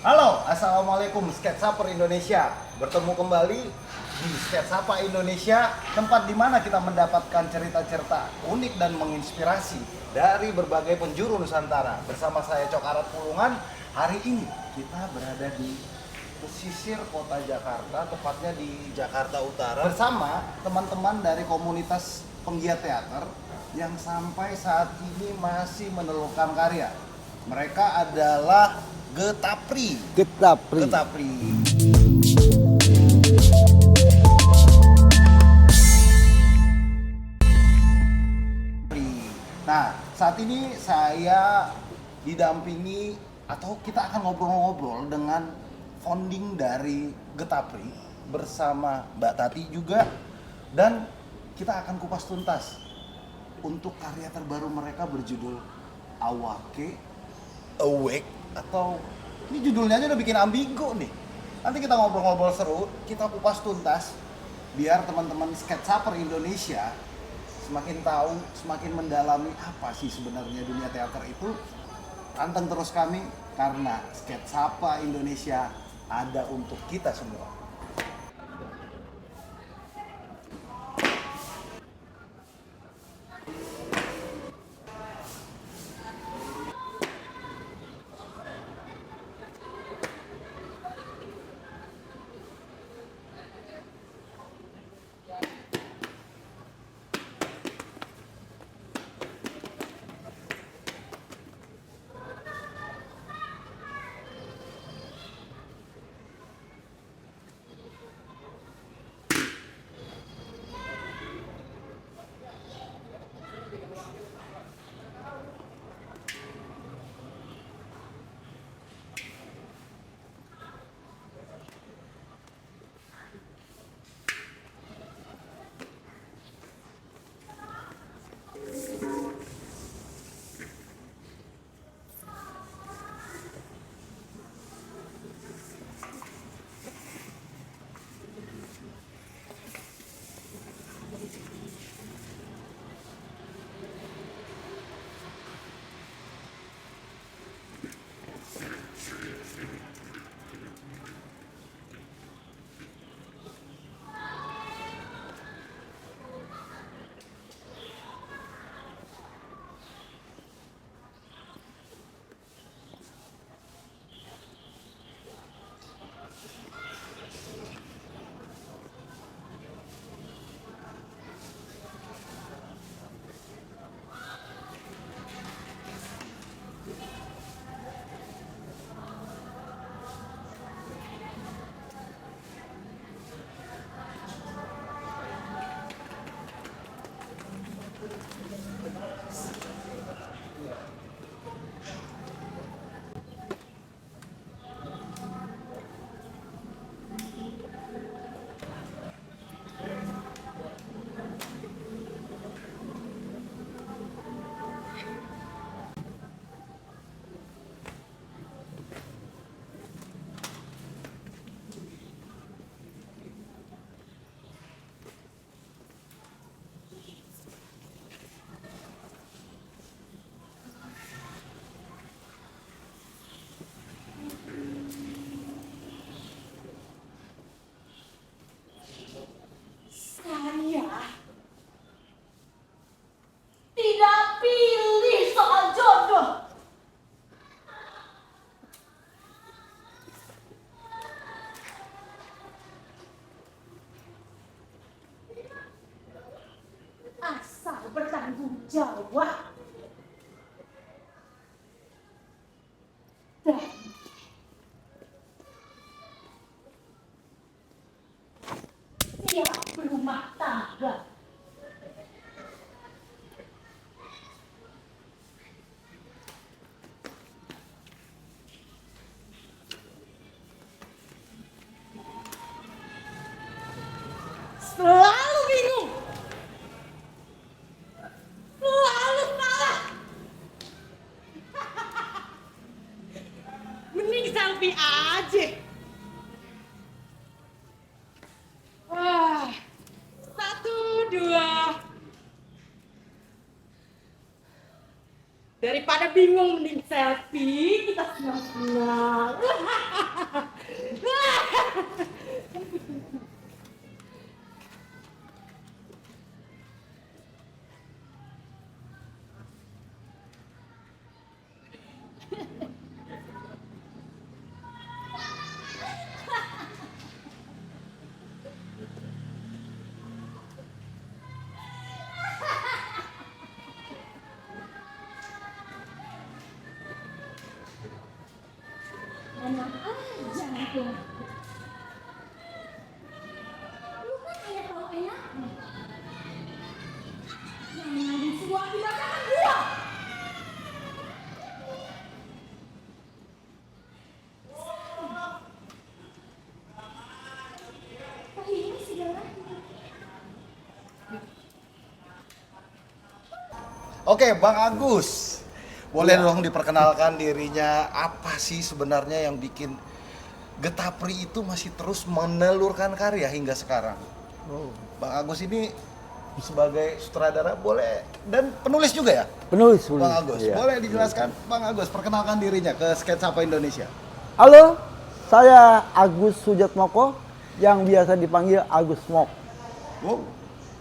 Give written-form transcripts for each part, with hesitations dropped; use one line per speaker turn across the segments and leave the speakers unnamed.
Halo, Assalamualaikum Sketsaper Indonesia. Bertemu kembali di Sketsapa Indonesia, tempat di mana kita mendapatkan cerita-cerita unik dan menginspirasi dari berbagai penjuru Nusantara. Bersama saya Cok Arat Pulungan, hari ini kita berada di pesisir kota Jakarta, tepatnya di Jakarta Utara, bersama teman-teman dari komunitas penggiat teater yang sampai saat ini masih menelurkan karya. Mereka adalah Getapri.
Getapri.
Getapri. Nah, saat ini saya didampingi atau kita akan ngobrol-ngobrol dengan founding dari Getapri bersama Mbak Tati juga, dan kita akan kupas tuntas untuk karya terbaru mereka berjudul Awake, atau ini judulnya aja udah bikin ambigu nih. Nanti kita ngobrol-ngobrol seru, kita kupas tuntas biar teman-teman Sketsaper Indonesia semakin tahu, semakin mendalami apa sih sebenarnya dunia teater itu. Panteng terus kami karena Sketsapa Indonesia ada untuk kita semua.
Saya tidak pilih soal jodoh. Asal bertanggung jawab dan siap berumah tangga. Selalu bingung, selalu salah. Mending selfie aja. Wah, 1, 2. Daripada bingung mending selfie, kita senang-senang.
Enak aja tuh. Lu kan kayak tahu enak. Yang ngambil semua di masakan gua. Oh ini segala.
Oke, Bang Agus. Boleh dong diperkenalkan dirinya, apa sih sebenarnya yang bikin Getapri itu masih terus menelurkan karya hingga sekarang? Bang Agus ini sebagai sutradara boleh dan penulis juga ya?
Penulis.
Bang Agus,
Iya.
boleh dijelaskan Bang Agus, perkenalkan dirinya ke Sketsapa Indonesia.
Halo, saya Agus Sujatmoko yang biasa dipanggil Agus Smok.
Wow.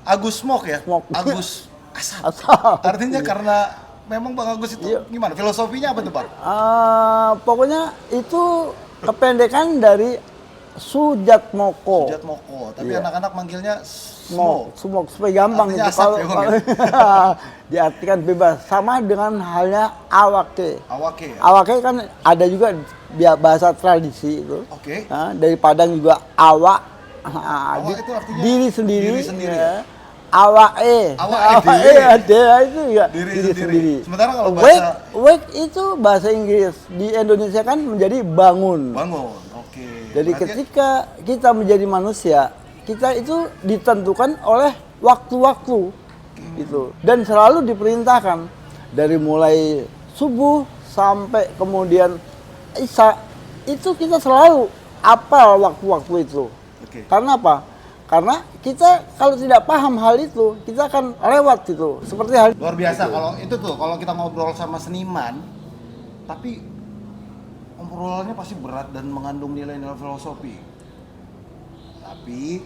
Agus Smoke ya?
Smoke.
Agus Asap.
Asap.
Artinya
Iya.
karena memang Bang Agus itu
Iya.
gimana? Filosofinya apa tuh Bang?
Pokoknya itu kependekan dari Sujatmoko.
Sujatmoko, tapi
Iya.
anak-anak manggilnya
Smok,
Smoke.
Smok supaya gampang
Artinya
itu
asap ya, Bang, ya?
diartikan bebas. Sama dengan halnya awake.
Awake ya?
Awake kan ada juga bahasa tradisi itu.
Oke.
Nah, dari Padang juga awak.
Awak itu artinya
diri sendiri.
diri sendiri.
Ya. Awake.
Diri.
Ada itu juga
Diri
diri
sendiri.
sendiri.
Sementara kalau
wake,
bahasa-
wake itu bahasa Inggris. Di Indonesia kan menjadi bangun.
Bangun. Oke.
Jadi
Berarti
ketika kita menjadi manusia, kita itu ditentukan oleh waktu-waktu gitu, dan selalu diperintahkan dari mulai subuh sampai kemudian isya, itu kita selalu apal waktu-waktu itu.
Oke.
Karena apa? Karena kita kalau tidak paham hal itu, kita akan lewat itu. Seperti hal
luar biasa kalau itu tuh, kalau kita ngobrol sama seniman, tapi obrolannya pasti berat dan mengandung nilai-nilai filosofi. Tapi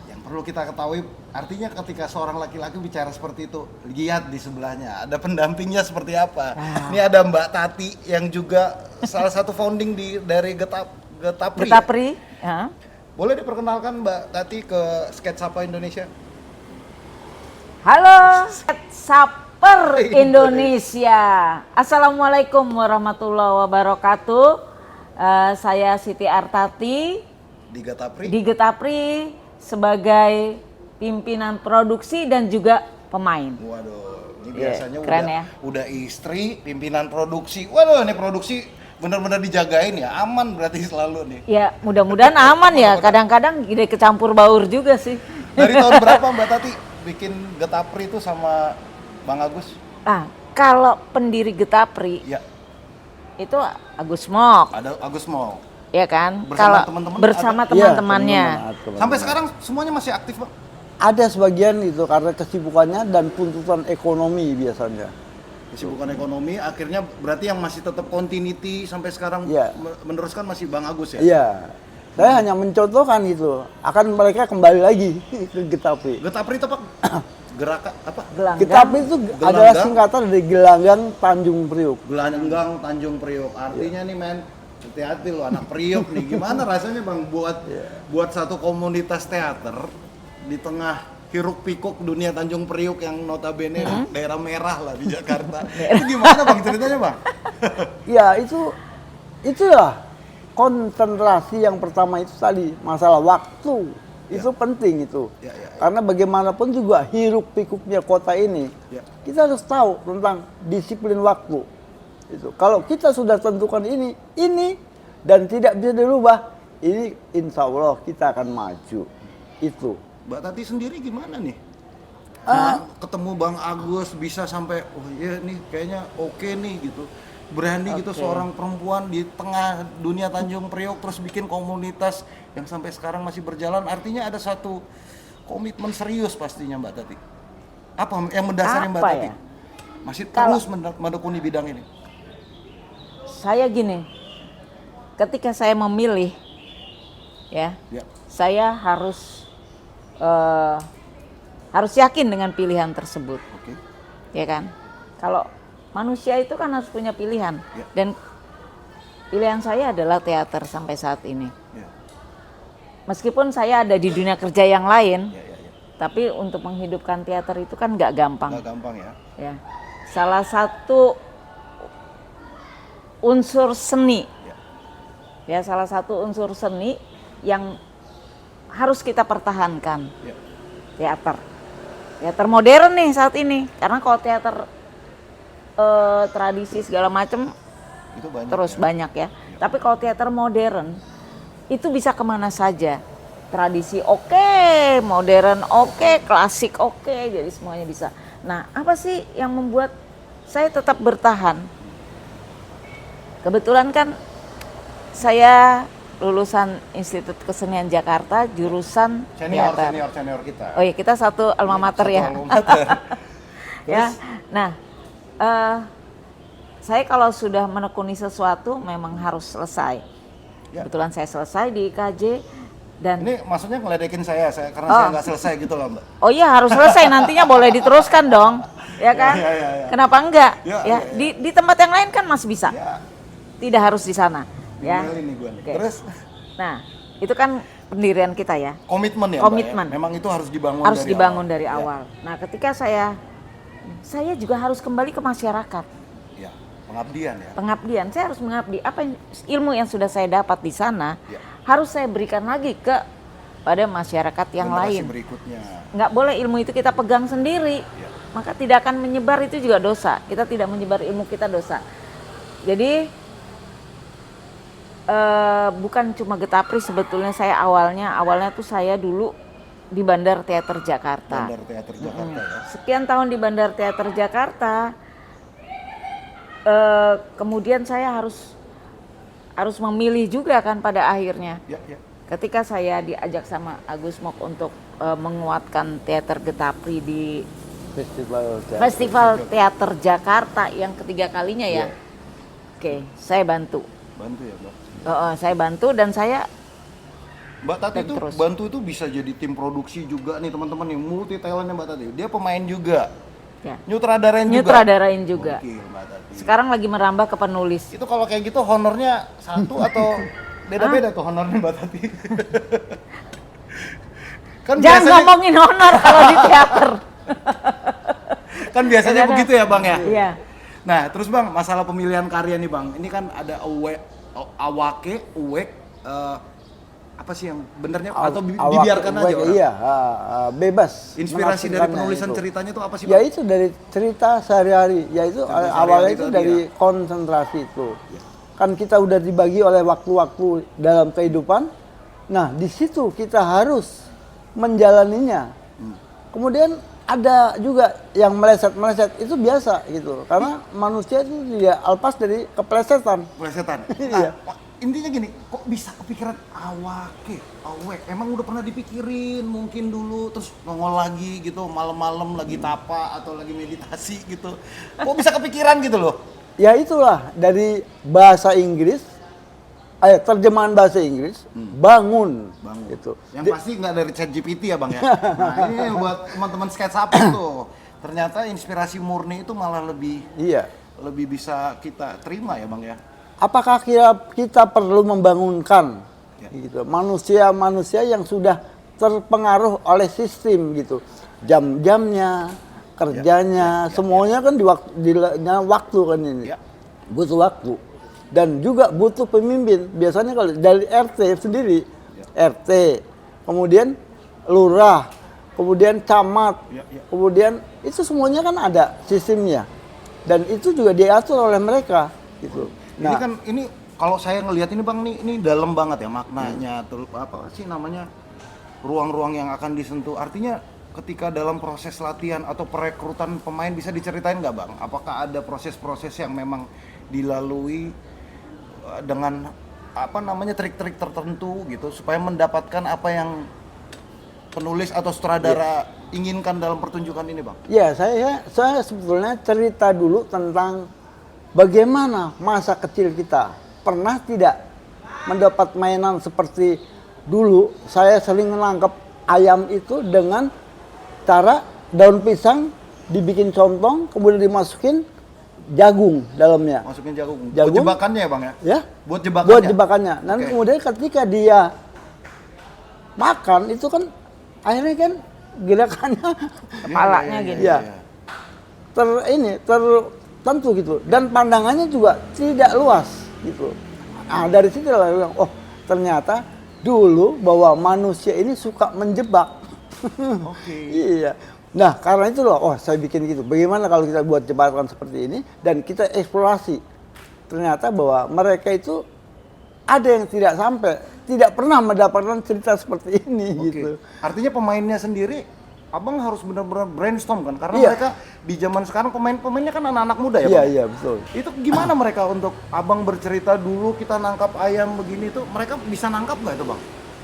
yang perlu kita ketahui, artinya ketika seorang laki-laki bicara seperti itu, lihat di sebelahnya ada pendampingnya seperti apa. Ini ada Mbak Tati yang juga salah satu founding dari Getapri. ya?
Getapri, ya.
Boleh diperkenalkan Mbak Tati ke Sketsapa Indonesia?
Halo, Sketsaper Indonesia. Assalamualaikum warahmatullahi wabarakatuh. Saya Siti Artati
Di Getapri?
di Getapri sebagai pimpinan produksi dan juga pemain.
Waduh, ini
Iya,
biasanya
keren
udah,
ya.
udah istri, pimpinan produksi. Waduh, ini produksi benar-benar dijagain ya, aman berarti selalu nih.
Ya, mudah-mudahan aman ya. Kadang-kadang ide kecampur baur juga sih.
Dari tahun berapa Mbak Tati bikin Getapri itu sama Bang Agus?
Nah, kalau pendiri Getapri
Ya,
itu Agus Mok,
ada Agus mau.
ya kan?
Bersama
Kalau
teman-teman
bersama
ada?
teman-temannya.
teman-teman.
Sampai sekarang semuanya masih aktif, Bang?
Ada sebagian itu karena kesibukannya dan tuntutan ekonomi biasanya.
Kesibukan ekonomi, akhirnya berarti yang masih tetap continuity sampai sekarang
Iya.
meneruskan masih Bang Agus ya?
Iya. Saya hanya mencontohkan itu. Akan mereka kembali lagi ke Getapri.
Getapri itu apa? Gerakan apa?
Gelanggang.
Getapri itu
Gelanggang.
adalah singkatan dari Gelanggang Tanjung Priuk.
Gelanggang Tanjung Priok. Artinya nih men, hati-hati lo anak Priok nih. Gimana rasanya Bang buat satu komunitas teater di tengah hiruk pikuk dunia Tanjung Priok yang notabene daerah merah lah di Jakarta. Itu gimana Bang ceritanya Bang?
Ya itulah konsentrasi yang pertama itu tadi masalah waktu. Itu penting itu.
Ya, ya, ya.
Karena bagaimanapun juga hiruk pikuknya kota ini,
Ya.
kita harus tahu tentang disiplin waktu. Itu. Kalau kita sudah tentukan ini dan tidak bisa dirubah, ini insya Allah kita akan maju. Itu.
Mbak Tati sendiri gimana nih? Ketemu Bang Agus bisa sampai oh iya nih kayaknya oke nih gitu. Berani gitu seorang perempuan di tengah dunia Tanjung Priok terus bikin komunitas yang sampai sekarang masih berjalan, artinya ada satu komitmen serius pastinya Mbak Tati. Apa yang mendasari Mbak
Apa
Tati?
ya?
Masih
Kalau-
terus menekuni bidang ini.
Saya gini, ketika saya memilih, ya,
Ya.
saya harus yakin dengan pilihan tersebut,
Oke.
ya kan? Kalau manusia itu kan harus punya pilihan,
Ya.
dan pilihan saya adalah teater sampai saat ini.
Ya.
Meskipun saya ada di dunia kerja yang lain,
Ya, ya, ya.
tapi untuk menghidupkan teater itu kan nggak gampang.
Nggak gampang ya.
Ya, salah satu unsur seni
Ya.
Ya, salah satu unsur seni yang harus kita pertahankan.
Ya.
Teater modern nih saat ini, karena kalau teater tradisi segala macam
Itu banyak.
terus banyak ya. Tapi kalau teater modern itu bisa kemana saja. Tradisi oke, modern oke, klasik oke, jadi semuanya bisa. Nah, apa sih yang membuat saya tetap bertahan? Kebetulan kan saya lulusan Institut Kesenian Jakarta, jurusan teater.
Senior kita.
Oh iya, kita satu alma mater
Satu
ya.
alma mater.
Ya, nah, saya kalau sudah menekuni sesuatu memang harus selesai.
Ya.
Kebetulan saya selesai di IKJ dan
Ini maksudnya ngeledekin saya karena saya nggak selesai gitu loh, Mbak.
oh iya harus selesai, nantinya boleh diteruskan dong, ya kan?
Ya.
Kenapa enggak?
Ya,
Ya,
ya.
di tempat yang lain kan masih bisa,
Ya,
tidak harus di sana. Ya.
diomelin nih gue nih.
Oke.
Terus
Nah, itu kan pendirian kita ya.
komitmen ya,
Komitmen.
Mbak ya? Memang itu harus dibangun
Harus
dari
dibangun
awal.
dari
Ya.
awal. Nah, ketika saya juga harus kembali ke masyarakat.
Ya, pengabdian ya.
Pengabdian, saya harus mengabdi. Apa ilmu yang sudah saya dapat di sana
Ya.
harus saya berikan lagi pada masyarakat yang
Generasi
lain.
berikutnya.
Nggak boleh ilmu itu kita pegang sendiri,
Ya.
maka tidak akan menyebar, itu juga dosa. Kita tidak menyebar ilmu kita dosa. Jadi bukan cuma Getapri, sebetulnya saya awalnya tuh saya dulu di Bandar Teater Jakarta.
Bandar Teater Jakarta ya.
Sekian tahun di Bandar Teater Jakarta, kemudian saya harus memilih juga kan pada akhirnya.
Ya.
Ketika saya diajak sama Agus Mok untuk menguatkan teater Getapri di Festival Teater Jakarta yang ketiga kalinya ya.
Iya.
Oke, saya bantu.
Bantu ya, Mbak.
Saya bantu dan saya
Mbak Tati
Dan
itu
terus.
bantu itu bisa jadi tim produksi juga nih teman-teman nih, multi talentnya Mbak Tati. Dia pemain juga,
ya,
nyutradarain juga.
nyutradarain juga.
Gokil, Mbak Tati.
Sekarang lagi merambah ke penulis.
Itu kalau kayak gitu honornya satu atau beda-beda tuh honornya Mbak Tati. Kan
Jangan
biasanya
ngomongin honor kalau di teater.
kan biasanya
Ada.
begitu ya Bang ya.
Iya.
Nah, terus Bang, masalah pemilihan karya nih Bang. Ini kan ada awake, apa sih yang benernya atau dibiarkan aja orang?
Iya, bebas.
Inspirasi dari
menafsirkannya
penulisan
itu.
ceritanya itu apa sih
Ya
Bang?
itu dari cerita sehari-hari, yaitu
Cerita
awalnya
sehari-hari
itu
tadi
dari
ya.
konsentrasi itu. Kan kita udah dibagi oleh waktu-waktu dalam kehidupan. Nah, di situ kita harus menjalaninya. Kemudian ada juga yang meleset-meleset, itu biasa gitu. Karena manusia itu tidak lepas dari keplesetan.
Plesetan.
Iya.
Nah, intinya gini, kok bisa kepikiran awek? Emang udah pernah dipikirin mungkin dulu terus nongol lagi gitu malam-malam lagi tapa atau lagi meditasi gitu. Kok bisa kepikiran gitu loh?
Ya itulah dari bahasa Inggris, terjemahan bahasa Inggris, bangun. Gitu.
Yang pasti nggak dari ChatGPT ya Bang ya. Nah, ini buat teman-teman sketsa apa tuh. Ternyata inspirasi murni itu malah lebih
Iya.
bisa kita terima ya Bang ya.
Apakah kita perlu membangunkan
Ya.
gitu manusia-manusia yang sudah terpengaruh oleh sistem gitu, jam-jamnya, kerjanya, semuanya kan di waktu kan ini,
Ya.
butuh waktu dan juga butuh pemimpin. Biasanya kalau dari RT sendiri, RT, kemudian lurah, kemudian camat,
Ya.
kemudian itu semuanya kan ada sistemnya dan itu juga diatur oleh mereka gitu.
Ini kan kalau saya ngelihat ini Bang ini dalam banget ya maknanya terus apa sih namanya ruang-ruang yang akan disentuh. Artinya ketika dalam proses latihan atau perekrutan pemain bisa diceritain nggak Bang? Apakah ada proses-proses yang memang dilalui dengan apa namanya trik-trik tertentu gitu supaya mendapatkan apa yang penulis atau sutradara inginkan dalam pertunjukan ini Bang?
Ya, saya sebetulnya cerita dulu tentang bagaimana masa kecil kita. Pernah tidak mendapat mainan seperti dulu? Saya sering menangkap ayam itu dengan cara daun pisang dibikin contong, kemudian dimasukin jagung dalamnya.
Masukin jagung. Buat
Jagung?
jebakannya ya Bang ya?
Ya,
Buat jebakannya.
buat jebakannya. Dan
Oke.
kemudian ketika dia makan itu kan akhirnya kan gerakannya
Kepalanya gini.
Iya. tertentu gitu dan pandangannya juga tidak luas gitu. Nah, dari situ lah aku bilang, oh ternyata dulu bahwa manusia ini suka menjebak.
Oke.
Iya. Nah, karena itu loh, oh saya bikin gitu. Bagaimana kalau kita buat jebakan seperti ini dan kita eksplorasi. Ternyata bahwa mereka itu ada yang tidak sampai, tidak pernah mendapatkan cerita seperti ini
Oke.
gitu.
Artinya pemainnya sendiri, abang harus benar-benar brainstorm kan? Karena
Iya.
mereka di zaman sekarang pemainnya kan anak-anak muda ya,
Iya,
Bang?
iya, betul.
Itu gimana mereka untuk abang bercerita dulu kita nangkap ayam begini tuh, mereka bisa nangkap nggak itu, Bang?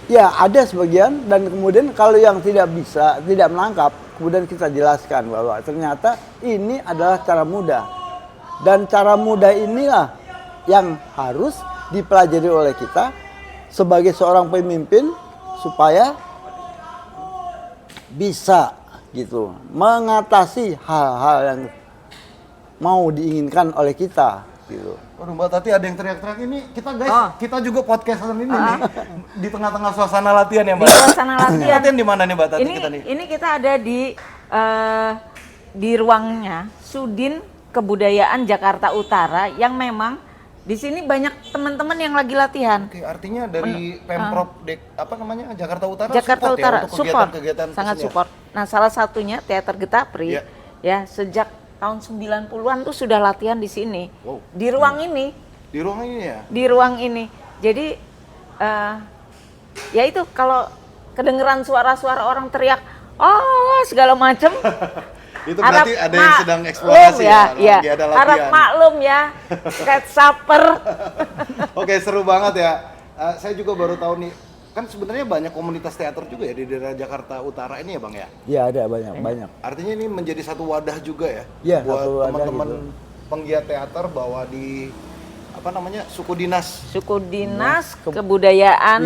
Ya, ada sebagian dan kemudian kalau yang tidak bisa, tidak menangkap, kemudian kita jelaskan bahwa ternyata ini adalah cara mudah. Dan cara mudah inilah yang harus dipelajari oleh kita sebagai seorang pemimpin supaya bisa gitu mengatasi hal-hal yang mau diinginkan oleh kita gitu.
Waduh, Mbak Tati ada yang teriak-teriak ini. Kita guys,
Oh.
kita juga podcastan ini nih di tengah-tengah suasana latihan ya, Mbak.
Di suasana latihan.
Latihan di mana nih, Mbak Tati
Ini
kita nih?
ini kita ada di ruangnya Sudin Kebudayaan Jakarta Utara yang memang di sini banyak teman-teman yang lagi latihan.
Oke, artinya dari Pemprov apa namanya? Jakarta Utara
Jakarta
support
Utara
ya untuk
support,
kegiatan-kegiatan
sangat
kesenian?
support. Nah, salah satunya Teater Getapri
Iya.
ya sejak tahun 90-an tuh sudah latihan di sini.
Wow.
Di ruang ini,
Di ruang ini ya?
di ruang ini. Jadi ya itu kalau kedengeran suara-suara orang teriak, oh segala macem.
Itu berarti ada yang sedang
maklum
eksplorasi ya,
ya.
lagi ada
Harap
latihan.
maklum ya, cat saper.
Oke, seru banget ya. Saya juga baru tahu nih, kan sebenarnya banyak komunitas teater juga ya di daerah Jakarta Utara ini ya, Bang ya?
Ya ada banyak.
Artinya ini menjadi satu wadah juga ya,
Iya,
buat
satu wadah
teman-teman
gitu.
penggiat teater bahwa di apa namanya suku dinas
Suku Dinas Kebudayaan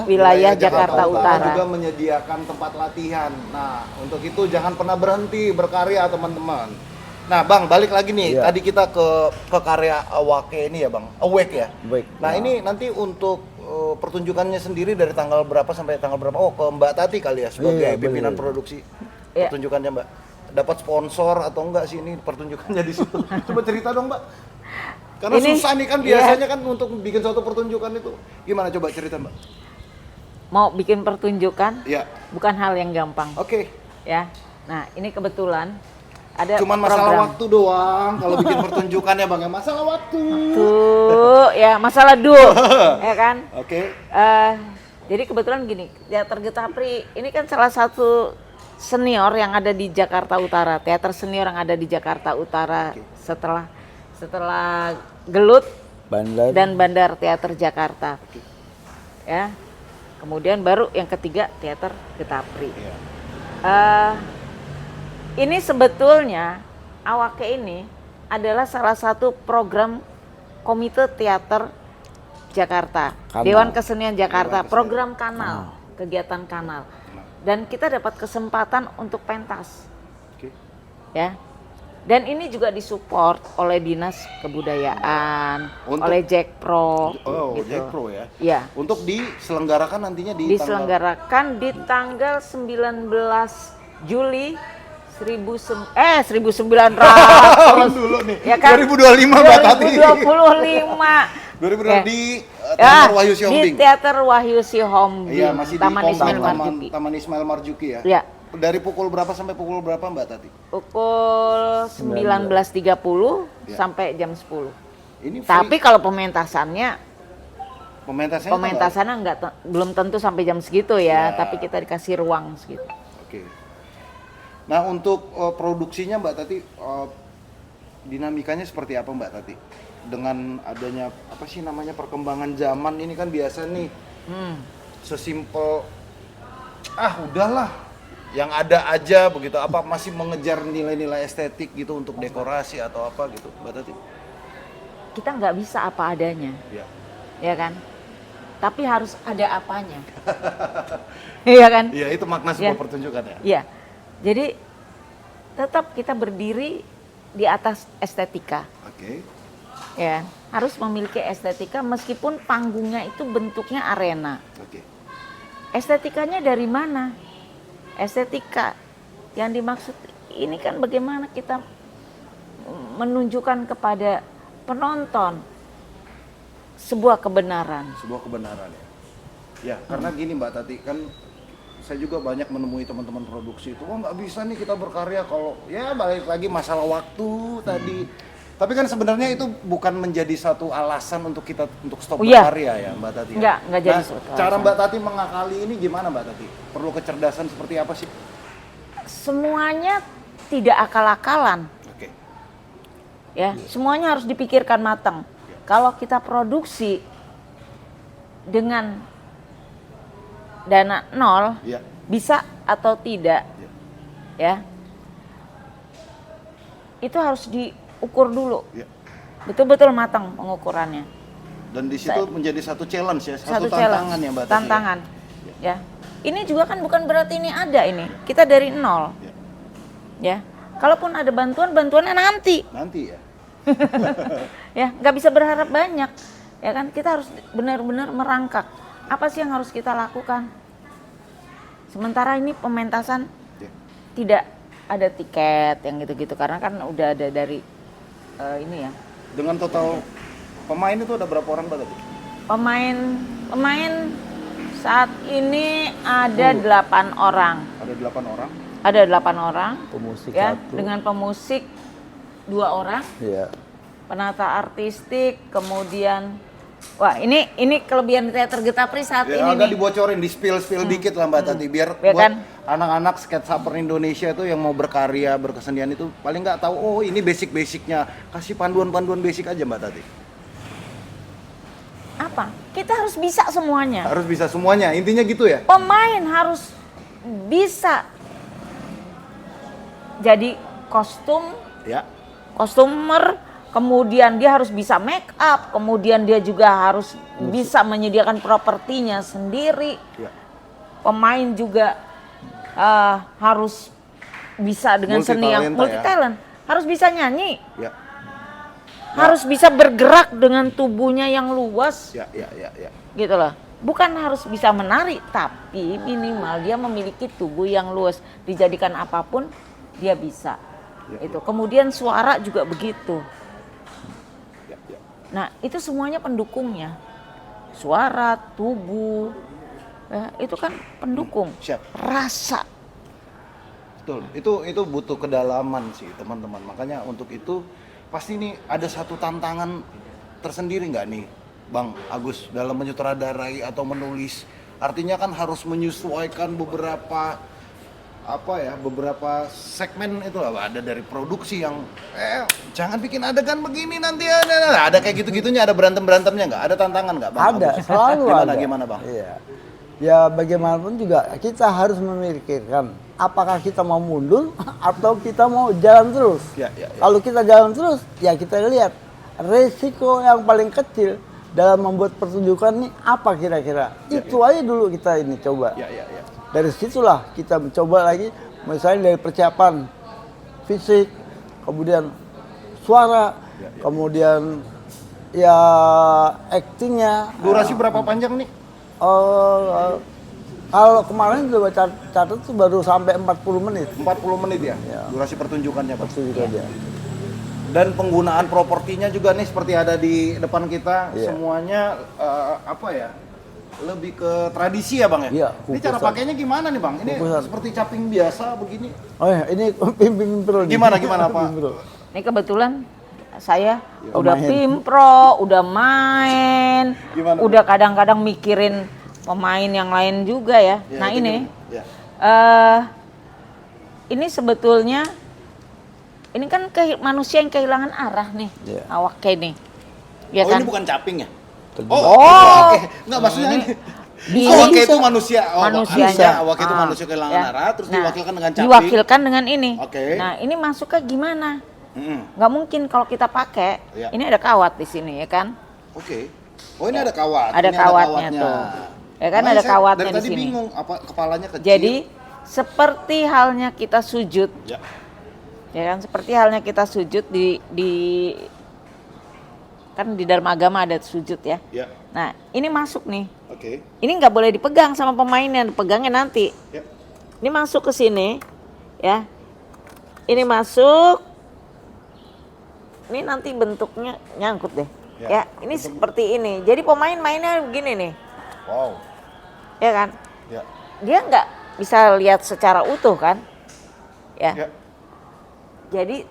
Wilayah
Jakarta Utara.
juga menyediakan tempat latihan. Nah, untuk itu jangan pernah berhenti berkarya teman-teman. Nah, Bang, balik lagi nih.
Iya.
Tadi kita ke karya Awake ini ya, Bang. Awake ya.
Baik.
Nah, ini nanti untuk pertunjukannya sendiri dari tanggal berapa sampai tanggal berapa? Oh, ke Mbak Tati kali ya sebagai
Iya,
pimpinan
boleh.
produksi
Iya.
pertunjukannya, Mbak. Dapat sponsor atau enggak sih ini pertunjukannya di situ? Coba cerita dong, Mbak. Karena
Ini-
susah nih kan biasanya kan untuk bikin suatu pertunjukan itu. Gimana coba cerita, Mbak?
Mau bikin pertunjukan
Iya.
bukan hal yang gampang
Oke.
ya. Nah, ini kebetulan ada
Cuman masalah
program.
waktu doang kalau bikin pertunjukan ya, Bang. Ya masalah waktu.
Tuh, ya masalah duh, ya kan?
Oke.
Jadi kebetulan gini, Teater Getapri ini kan salah satu senior yang ada di Jakarta Utara, teater senior yang ada di Jakarta Utara setelah Gelut
Bandar.
dan Bandar Teater Jakarta. Ya. Kemudian baru yang ketiga Teater Getapri.
Iya.
Ini sebetulnya Awake ini adalah salah satu program Komite Teater Jakarta,
Kanal.
Dewan Kesenian
Dewan
Jakarta,
Kesenian.
program kanal, kegiatan kanal. Dan kita dapat kesempatan untuk pentas,
Oke.
ya. Dan ini juga disupport oleh Dinas Kebudayaan,
Untuk-
oleh Jack Pro,
Oh,
gitu.
Jack Pro ya.
Ya.
Untuk diselenggarakan nantinya di
Diselenggarakan di tanggal 19 Juli 1900
tahun dulu nih.
ya kan?
2025 Mbak Tati.
2025
2025
Ya.
di
Ya,
Teater Wahyu Siombing.
di Teater Wahyu Siombing,
Iya, masih di
Taman
komplek
Ismail Marzuki.
Taman Ismail Marzuki ya.
Ya,
Dari pukul berapa sampai pukul berapa, Mbak Tati?
pukul 19.30
Ya.
sampai jam 10.
Ini free.
Tapi kalau pementasannya
pementasannya
belum tentu sampai jam segitu ya,
Ya.
tapi kita dikasih ruang segitu.
Oke. Nah, untuk produksinya Mbak Tati dinamikanya seperti apa, Mbak Tati? Dengan adanya apa sih namanya perkembangan zaman ini kan biasa nih sesimpel udahlah yang ada aja begitu, apa masih mengejar nilai-nilai estetik gitu untuk dekorasi atau apa gitu, Mbak Tati?
Kita nggak bisa apa adanya,
Ya.
ya kan? Tapi harus ada apanya. Iya kan?
Iya, itu makna sebuah
Ya.
pertunjukan ya.
Iya. Jadi tetap kita berdiri di atas estetika.
Oke.
Ya, harus memiliki estetika meskipun panggungnya itu bentuknya arena.
Oke.
Estetikanya dari mana? Estetika yang dimaksud ini kan bagaimana kita menunjukkan kepada penonton sebuah kebenaran.
Sebuah kebenaran ya. Ya, karena gini Mbak Tati, kan saya juga banyak menemui teman-teman produksi itu, nggak bisa nih kita berkarya kalau ya balik lagi masalah waktu tadi. Tapi kan sebenarnya itu bukan menjadi satu alasan untuk kita untuk stop
Iya.
berkarya ya Mbak Tati.
Nggak jadi
Nah,
suatu
cara
alasan.
Mbak Tati mengakali ini gimana Mbak Tati? Perlu kecerdasan seperti apa sih?
Semuanya tidak akal-akalan.
Oke.
Ya, semuanya harus dipikirkan matang. Kalau kita produksi dengan dana nol,
Iya.
bisa atau tidak, ya, itu harus diukur dulu,
Iya.
betul-betul matang pengukurannya.
Dan di situ menjadi satu challenge ya, satu
challenge,
tantangan ya Mbak Tati.
tantangan, ya. Ini juga kan bukan berarti ini ada ini, kita dari nol,
Ya.
ya. Kalaupun ada bantuannya nanti.
Nanti ya.
Ya, nggak bisa berharap banyak, ya kan? Kita harus benar-benar merangkak. Apa sih yang harus kita lakukan? Sementara ini pementasan
Ya.
tidak ada tiket yang gitu-gitu karena kan udah ada dari ini ya.
Dengan total pemain itu ada berapa orang Mbak Tati?
Pemain saat ini ada 8 orang.
Ada 8 orang.
Ada 8 orang.
Pemusik
Ya,
satu.
dengan pemusik 2 orang.
Iya.
Penata artistik, kemudian wah ini kelebihan teater Getapri saat
Ya,
ini
agak
nih.
dibocorin, di spill dikit lah Mbak Tati biar
Ya
buat
kan?
anak-anak sketsaper Indonesia itu yang mau berkarya, berkesenian itu paling nggak tahu oh ini basic-basicnya. Kasih panduan-panduan basic aja Mbak Tati.
Apa? Kita harus bisa semuanya.
Harus bisa semuanya, intinya gitu ya.
Pemain harus bisa jadi
Ya.
kostumer, kemudian dia harus bisa make up, kemudian dia juga harus bisa menyediakan propertinya sendiri.
Ya.
Pemain juga harus bisa dengan seni yang
Multi-talenta
multi
ya.
talent, harus bisa nyanyi,
Ya.
harus bisa bergerak dengan tubuhnya yang luas,
Ya.
gitu loh. Bukan harus bisa menari, tapi minimal dia memiliki tubuh yang luas, dijadikan apapun dia bisa.
Ya,
Itu. Kemudian suara juga begitu.
Ya.
Nah, itu semuanya pendukungnya. Suara, tubuh, ya, itu kan pendukung.
Siap.
Rasa.
Betul. Itu butuh kedalaman sih teman-teman. Makanya untuk itu pasti nih ada satu tantangan tersendiri nggak nih Bang Agus dalam menyutradarai atau menulis. Artinya kan harus menyesuaikan beberapa segmen itu lah, ada dari produksi yang jangan bikin adegan begini nanti ada kayak gitu-gitunya, ada berantemnya nggak, ada tantangan nggak Bang?
Ada,
Agus?
selalu ada.
Gimana Bang?
Iya. Ya bagaimanapun juga kita harus memikirkan apakah kita mau mundur atau kita mau jalan terus.
Ya.
Kalau kita jalan terus, ya kita lihat resiko yang paling kecil dalam membuat pertunjukan ini apa kira-kira. Itu aja dulu kita ini coba.
Ya.
Dari situlah kita mencoba lagi, misalnya dari persiapan fisik, kemudian suara, kemudian ya actingnya.
Durasi berapa panjang nih?
Kalau kemarin coba catat tuh baru sampai 40 menit.
40 menit ya?
Ya.
Durasi pertunjukannya Bang?
Pertunjukannya.
Dan penggunaan propertinya juga nih seperti ada di depan kita,
Iya.
semuanya lebih ke tradisi ya Bang ya?
Iya,
Ini cara
kukusan.
pakainya gimana nih Bang? Ini
Kukusan.
seperti caping biasa begini?
Oh ya, ini pimpin pro. nih.
Gimana Pak?
Pimpin pro.
Ini kebetulan saya
Ya,
udah
main.
pimpro, udah main,
Gimana?
udah kadang-kadang mikirin pemain yang lain juga ya.
Ya,
Nah
itu
ini,
gimana? Ya.
ini sebetulnya, ini kan manusia yang kehilangan arah nih,
Iya.
awaknya nih, ya
Oh
kan?
ini bukan caping ya?
Oh.
oke. Nggak maksudnya ini.
Bisa.
Awaknya itu manusia.
Manusianya.
Awaknya itu
Ah,
manusia kehilangan
ya.
arah, terus
Nah,
diwakilkan dengan caping.
Diwakilkan dengan ini.
Oke.
Nah ini masuknya gimana?
Mm-mm.
Nggak mungkin kalau kita pakai,
Ya.
ini ada kawat di sini ya kan?
Oke. Oh ini ada kawat.
Ada
Ini
kawatnya tuh. Ya kan,
Makanya
ada
saya
kawatnya
dari
di
tadi
sini.
bingung apa kepalanya kecil.
Jadi seperti halnya kita sujud,
Ya.
ya kan? Seperti halnya kita sujud kan di dalam agama ada sujud ya.
Ya.
Nah ini masuk nih.
Oke.
Ini nggak boleh dipegang sama pemainnya, pegangnya nanti.
Ya.
Ini masuk ke sini, ya. Ini masuk. Ini nanti bentuknya nyangkut deh. Ya, ini seperti ini. Jadi pemain mainnya begini nih,
Wow.
ya kan?
Ya.
Dia nggak bisa lihat secara utuh kan? Ya.
Ya.
Jadi,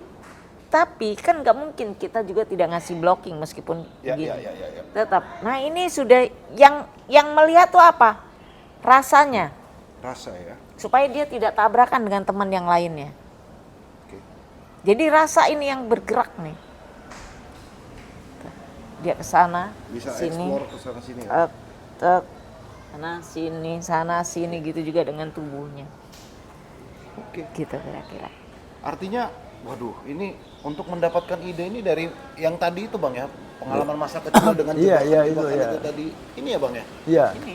tapi kan nggak mungkin kita juga tidak ngasih blocking meskipun
Ya,
begini.
ya.
Tetap. Nah ini sudah yang melihat tuh apa? Rasanya.
Rasa ya.
Supaya dia tidak tabrakan dengan teman yang lainnya.
Oke.
Jadi rasa ini yang bergerak nih. Dia ke sana,
Bisa
sini,
explore ke sana sini ya.
tek, sana sini gitu juga dengan tubuhnya.
Oke.
Gitu kira-kira.
Artinya, waduh, ini untuk mendapatkan ide ini dari yang tadi itu Bang ya, pengalaman masa kecil dengan
Iya,
jebakan-jebakan
itu,
itu tadi. Ini ya Bang ya?
Iya.
Ini.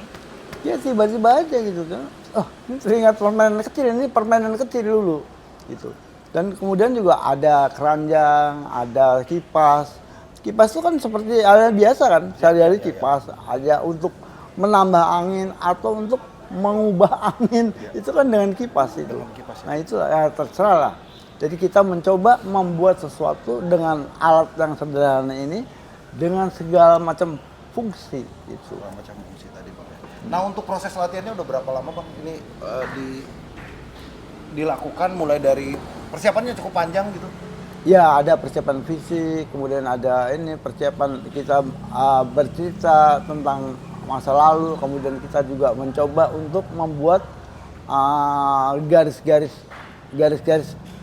Ya tiba-tiba aja gitu kan. Oh, ini teringat permainan kecil, ini permainan kecil dulu gitu. Dan kemudian juga ada keranjang, ada kipas. Kipas itu kan seperti hal biasa kan, sehari-hari kipas aja untuk menambah angin atau untuk mengubah angin. Itu kan dengan kipas itu.
Dengan kipas, ya.
Nah, itu ya terserah lah. Jadi kita mencoba membuat sesuatu dengan alat yang sederhana ini dengan segala macam fungsi itu.
Macam fungsi tadi Bang ya. Nah, untuk proses latihannya udah berapa lama Bang? Ini dilakukan mulai dari persiapannya cukup panjang gitu.
Ya, ada persiapan fisik, kemudian ada ini persiapan kita bercerita tentang masa lalu, kemudian kita juga mencoba untuk membuat garis-garis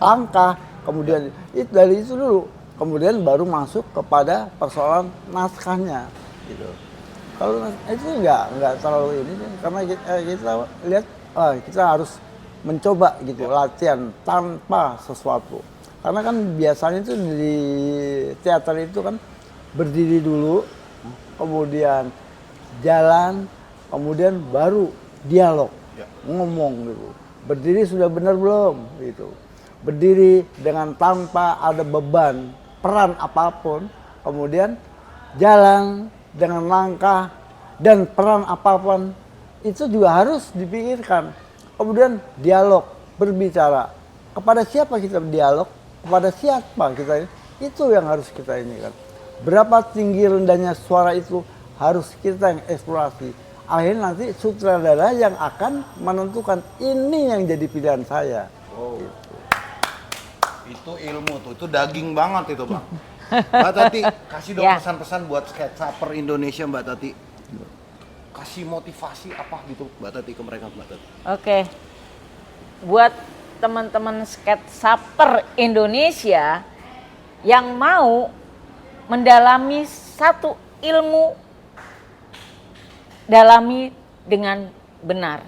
langkah, kemudian dari itu dulu, kemudian baru masuk kepada persoalan naskahnya, gitu. Kalau itu nggak terlalu ini, karena kita lihat kita harus mencoba gitu latihan tanpa sesuatu. Karena kan biasanya itu di teater itu kan berdiri dulu, kemudian jalan, kemudian baru dialog, ngomong gitu. Berdiri sudah benar belum? Gitu. Berdiri dengan tanpa ada beban, peran apapun, kemudian jalan dengan langkah dan peran apapun itu juga harus dipikirkan. Kemudian dialog, berbicara. Kepada siapa kita dialog? Kepada siapa kita ini? Itu yang harus kita ini kan. Berapa tinggi rendahnya suara itu harus kita yang eksplorasi. Akhirnya nanti sutradara yang akan menentukan ini yang jadi pilihan saya.
Wow. Itu ilmu tuh, itu daging banget itu Bang. Mbak Tati, kasih dong
Ya.
pesan-pesan buat sketsaper Indonesia Mbak Tati. Kasih motivasi apa gitu Mbak Tati ke mereka Mbak Tati.
Oke. Buat teman-teman sketsaper Indonesia yang mau mendalami satu ilmu, dalami dengan benar.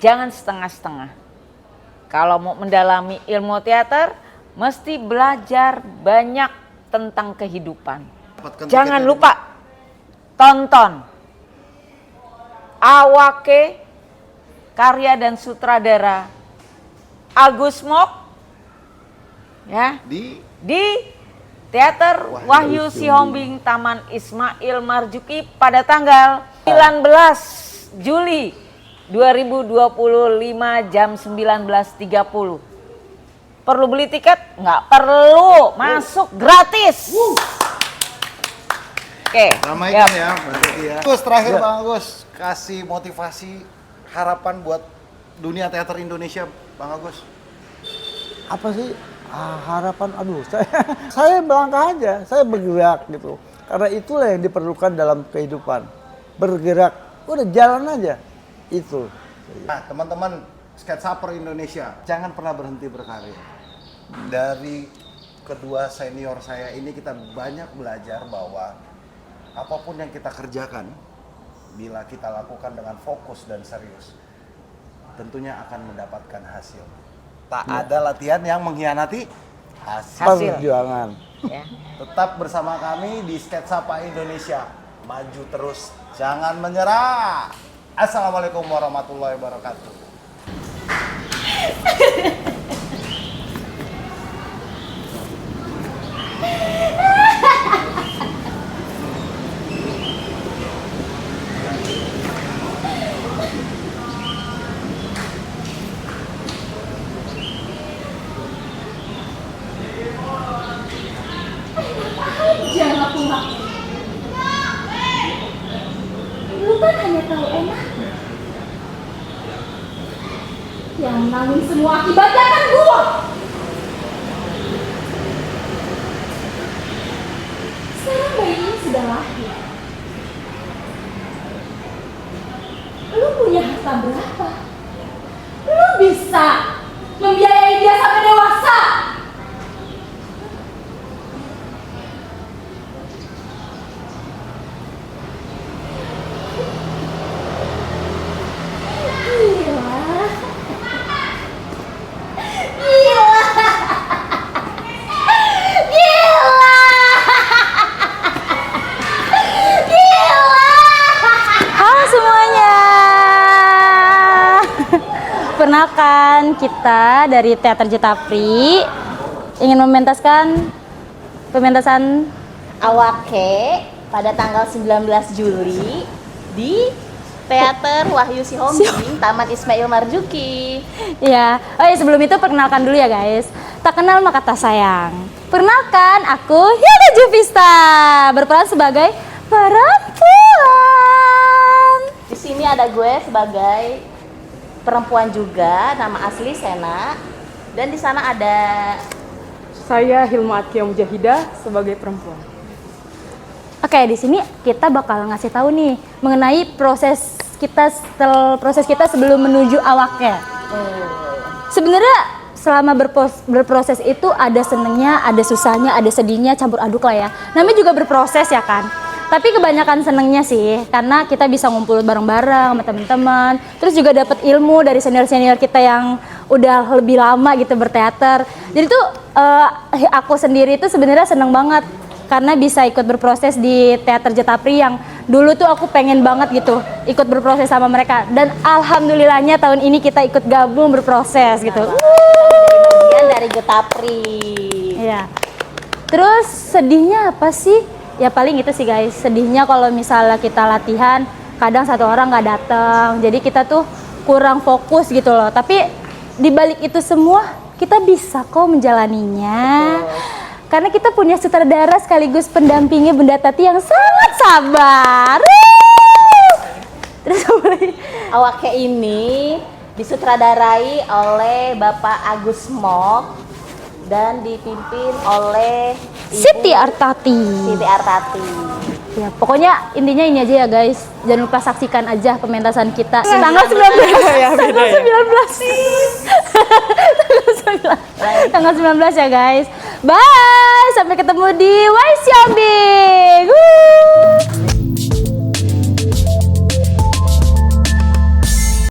Jangan setengah-setengah. Kalau mau mendalami ilmu teater, mesti belajar banyak tentang kehidupan.
Dapatkan
Jangan
tiketnya
lupa tonton Awake, karya dan sutradara Agus Mok, ya,
di
Teater Wahyu Sihombing Taman Ismail Marzuki pada tanggal 19 Juli 2025 jam 19.30. Perlu beli tiket? Nggak perlu, masuk gratis. Oke,
ramaikan
siap.
ya Mbak Tati ya. Gus, terakhir Bang Agus, kasih motivasi, harapan buat dunia teater Indonesia Bang Agus.
Apa sih harapan? Aduh, saya melangkah aja, saya bergerak gitu. Karena itulah yang diperlukan dalam kehidupan. Bergerak, udah jalan aja. Itu.
Nah, teman-teman sketsaper Indonesia, jangan pernah berhenti berkarya. Dari kedua senior saya ini kita banyak belajar bahwa apapun yang kita kerjakan, bila kita lakukan dengan fokus dan serius, tentunya akan mendapatkan hasil. Tak ada latihan yang mengkhianati hasil.
Perjuangan.
Ya.
Tetap bersama kami di Sketsapa Indonesia. Maju terus, jangan menyerah. Assalamualaikum warahmatullahi wabarakatuh.
Jangan aku nggak. kayak tahu enak. Yang nanggung semua akibatnya kan gua. Sekarang bayi ini sudah lahir. Lu punya harta berapa? Lu bisa membiayai dia sampai dewasa. Gila. Gila. Gila. Gila.
Halo semuanya. Perkenalkan, kita dari Teater Jetapri ingin pementasan
Awake pada tanggal 19 Juli di Teater Wahyu Sihombing, Taman Ismail Marzuki.
ya. Oh ya, sebelum itu perkenalkan dulu ya guys. Tak kenal maka tak sayang. Perkenalkan, aku Hilda Juvista, berperan sebagai perempuan.
Di sini ada gue sebagai perempuan juga, nama asli Sena. Dan di sana ada
Saya Hilma Atia Mujahidah sebagai perempuan.
Oke, di sini kita bakal ngasih tahu nih mengenai proses kita sebelum menuju awaknya. Sebenarnya selama berproses itu ada senengnya, ada susahnya, ada sedihnya, campur aduk lah ya. Namanya juga berproses ya kan. Tapi kebanyakan senengnya sih, karena kita bisa ngumpul bareng-bareng sama teman-teman. Terus juga dapat ilmu dari senior-senior kita yang udah lebih lama gitu berteater. Jadi tuh aku sendiri tuh sebenarnya seneng banget karena bisa ikut berproses di Teater Jetapri yang dulu tuh aku pengen banget gitu ikut berproses sama mereka. Dan alhamdulillahnya tahun ini kita ikut gabung berproses gitu.
bagian dari Jetapri.
Iya. Terus sedihnya apa sih? Ya paling itu sih guys, sedihnya kalau misalnya kita latihan kadang satu orang nggak datang, jadi kita tuh kurang fokus gitu loh. Tapi di balik itu semua kita bisa kok menjalaninya. Karena kita punya sutradara sekaligus pendampingnya Bunda Tati yang sangat sabar. Terus apa lagi?
Awake ini disutradarai oleh Bapak Agus Mok dan dipimpin oleh
Siti Artati.
Siti Artati.
Ya, pokoknya intinya ini aja ya guys. Jangan lupa saksikan aja pementasan kita tanggal 19.
Ya, beda
Tanggal
ya.
19. Tanggal 19 ya guys. Bye, sampai ketemu di Waisyambi.